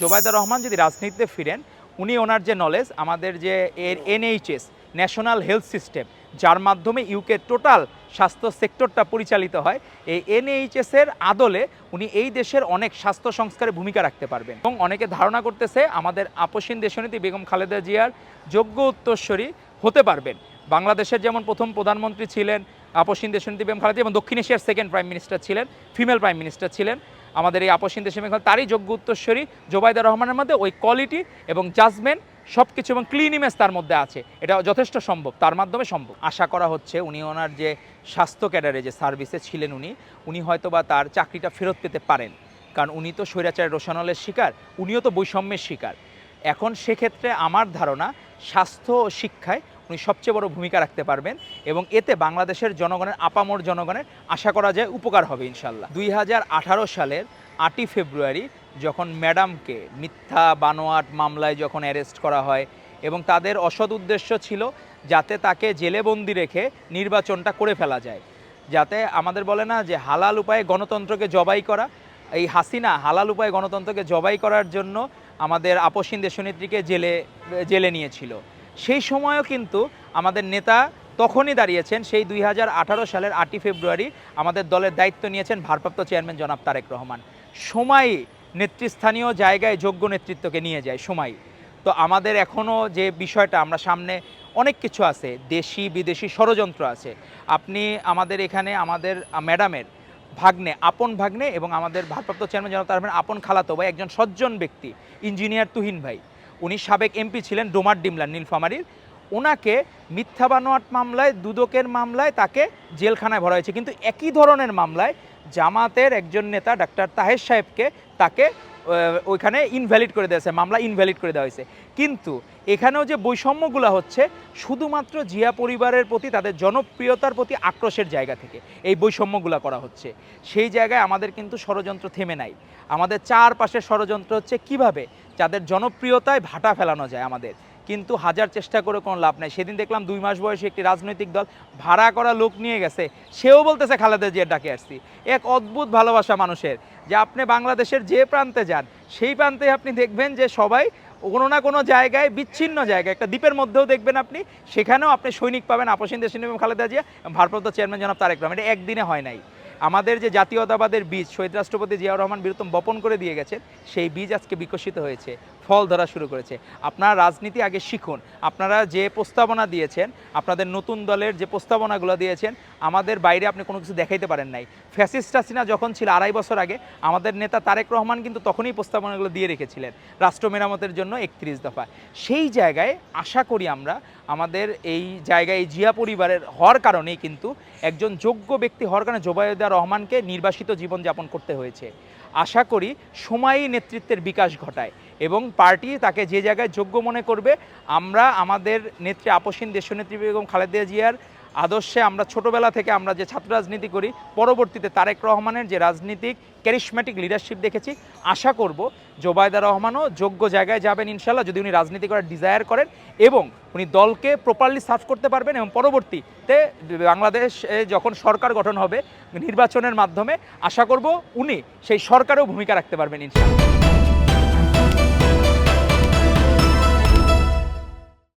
জোবায়দা রহমান যদি রাজনীতিতে ফিরেন, উনি ওনার যে নলেজ, আমাদের যে এনএইচএস ন্যাশনাল হেলথ সিস্টেম, যার মাধ্যমে ইউকে টোটাল স্বাস্থ্য সেক্টরটা পরিচালিত হয়, এই এনএইচএসের আদলে উনি এই দেশের অনেক স্বাস্থ্য সংস্কারে ভূমিকা রাখতে পারবেন। এবং অনেকে ধারণা করতেছে আমাদের আপসীন দেশনেত্রী বেগম খালেদা জিয়ার যোগ্য উত্তরসূরি হতে পারবেন। বাংলাদেশের যেমন প্রথম প্রধানমন্ত্রী ছিলেন আপসীন দেশনেত্রী বেগম খালেদা, এবং দক্ষিণ এশিয়ার সেকেন্ড প্রাইম মিনিস্টার ছিলেন, ফিমেল প্রাইম মিনিস্টার ছিলেন আমাদের এই আপসীন দেশে, তারই যোগ্য উত্তরসূরি জোবায়দা রহমানের মধ্যে ওই কোয়ালিটি এবং জাজমেন্ট সব কিছু এবং ক্লিন ইমেজ তার মধ্যে আছে। এটা যথেষ্ট সম্ভব, তার মাধ্যমে সম্ভব। আশা করা হচ্ছে উনি ওনার যে স্বাস্থ্য ক্যাডারে যে সার্ভিসে ছিলেন উনি হয়তো বা তার চাকরিটা ফেরত পেতে পারেন, কারণ উনি তো স্বৈরাচারের রোষানলের শিকার, উনিও তো বৈষম্যের শিকার। এখন সেক্ষেত্রে আমার ধারণা স্বাস্থ্য ও শিক্ষায় উনি সবচেয়ে বড় ভূমিকা রাখতে পারবেন, এবং এতে বাংলাদেশের জনগণের, আপামর জনগণের আশা করা যায় উপকার হবে ইনশাল্লাহ। 2018 সালের 8ই ফেব্রুয়ারি যখন ম্যাডামকে মিথ্যা বানোয়াট মামলায় যখন অ্যারেস্ট করা হয়, এবং তাদের অসৎ উদ্দেশ্য ছিল যাতে তাকে জেলে বন্দি রেখে নির্বাচনটা করে ফেলা যায়, যাতে আমাদের বলে না যে হালাল উপায়ে গণতন্ত্রকে জবাই করা, এই হাসিনা হালাল উপায়ে গণতন্ত্রকে জবাই করার জন্য আমাদের আপসীন দেশনেত্রীকে জেলে নিয়েছিল। সেই সময়ও কিন্তু আমাদের নেতা তখনই দাঁড়িয়েছেন, সেই 2018 সালের 8ই ফেব্রুয়ারি আমাদের দলের দায়িত্ব নিয়েছেন ভারপ্রাপ্ত চেয়ারম্যান জনাব তারেক রহমান। সময়ই নেতৃস্থানীয় জায়গায় যোগ্য নেতৃত্বকে নিয়ে যায় সময়। তো আমাদের এখনও যে বিষয়টা, আমরা সামনে অনেক কিছু আছে, দেশি বিদেশি ষড়যন্ত্র আছে। আপনি আমাদের এখানে আমাদের ম্যাডামের ভাগ্নে, আপন ভাগ্নে, এবং আমাদের ভারপ্রাপ্ত চেয়ারম্যান জনাব তারেক রহমান আপন খালাতো ভাই, একজন সজ্জন ব্যক্তি ইঞ্জিনিয়ার তুহিন ভাই, উনি সাবেক এমপি ছিলেন ডোমার ডিমলা নীলফামারীর। ওনাকে মিথ্যা বানোয়াট মামলায়, দুদকের মামলায় তাকে জেলখানায় ভরা হয়েছে, কিন্তু একই ধরনের মামলায় জামাতের একজন নেতা ডাক্তার তাহের সাহেবকে তাকে ওইখানে ইনভ্যালিড করে দেওয়া হয়েছে, মামলা ইনভ্যালিড করে দেওয়া হয়েছে। কিন্তু এখানেও যে বৈষম্যগুলো হচ্ছে শুধুমাত্র জিয়া পরিবারের প্রতি, তাদের জনপ্রিয়তার প্রতি আক্রোশের জায়গা থেকে এই বৈষম্যগুলো করা হচ্ছে। সেই জায়গায় আমাদের কিন্তু ষড়যন্ত্র থেমে নাই। আমাদের চারপাশে ষড়যন্ত্র হচ্ছে কিভাবে যাদের জনপ্রিয়তায় ভাটা ফেলানো যায় আমাদের, কিন্তু হাজার চেষ্টা করে কোনো লাভ নাই। সেদিন দেখলাম 2 মাস বয়সী একটি রাজনৈতিক দল ভাড়া করা লোক নিয়ে গেছে, সেও বলতেছে খালেদা জিয়ার ডাকে আসছি। এক অদ্ভুত ভালোবাসা মানুষের, যে আপনি বাংলাদেশের যে প্রান্তে যান সেই প্রান্তে আপনি দেখবেন যে সবাই কোনো না কোনো জায়গায়, বিচ্ছিন্ন জায়গায়, একটা দ্বীপের মধ্যেও দেখবেন আপনি, সেখানেও আপনি সৈনিক পাবেন আপসীন দেশনেত্রী এবং খালেদা জিয়া, ভারপ্রাপ্ত চেয়ারম্যান জনাব তারেক রহমান। এটা একদিনে হয় নাই। আমাদের যে জাতীয়তাবাদের বীজ শহীদ রাষ্ট্রপতি জিয়াউর রহমান বীরত্তম বপন করে দিয়ে গেছেন, সেই বীজ আজকে বিকশিত হয়েছে, ফল ধরা শুরু করেছে। আপনারা রাজনীতি আগে শিখুন। আপনারা যে প্রস্তাবনা দিয়েছেন, আপনাদের নতুন দলের যে প্রস্তাবনাগুলো দিয়েছেন, আমাদের বাইরে আপনি কোনো কিছু দেখাইতে পারেন নাই। ফ্যাসিস্ট হাসিনা যখন ছিল 2.5 বছর আগে, আমাদের নেতা তারেক রহমান কিন্তু তখনই প্রস্তাবনাগুলো দিয়ে রেখেছিলেন রাষ্ট্র মেরামতের জন্য 31 দফা। সেই জায়গায় আশা করি আমরা আমাদের এই জায়গায় এই জিয়া পরিবারের হওয়ার কারণেই কিন্তু একজন যোগ্য ব্যক্তি হওয়ার কারণে জোবায়দা রহমানকে নির্বাসিত জীবনযাপন করতে হয়েছে। আশা করি সময়ই নেতৃত্বের বিকাশ ঘটায়, এবং পার্টি তাকে যে জায়গায় যোগ্য মনে করবে। আমরা আমাদের নেত্রী আপসীন দেশনেত্রী বেগম খালেদা জিয়ার আদর্শে আমরা ছোটোবেলা থেকে আমরা যে ছাত্র রাজনীতি করি, পরবর্তীতে তারেক রহমানের যে রাজনীতিক ক্যারিশম্যাটিক লিডারশিপ দেখেছি, আশা করব জোবায়দা রহমানও যোগ্য জায়গায় যাবেন ইনশাল্লাহ, যদি উনি রাজনীতি করার ডিজায়ার করেন এবং উনি দলকে প্রপারলি সার্ভ করতে পারবেন। এবং পরবর্তীতে বাংলাদেশে যখন সরকার গঠন হবে নির্বাচনের মাধ্যমে, আশা করব উনি সেই সরকারেও ভূমিকা রাখতে পারবেন ইনশাল্লাহ।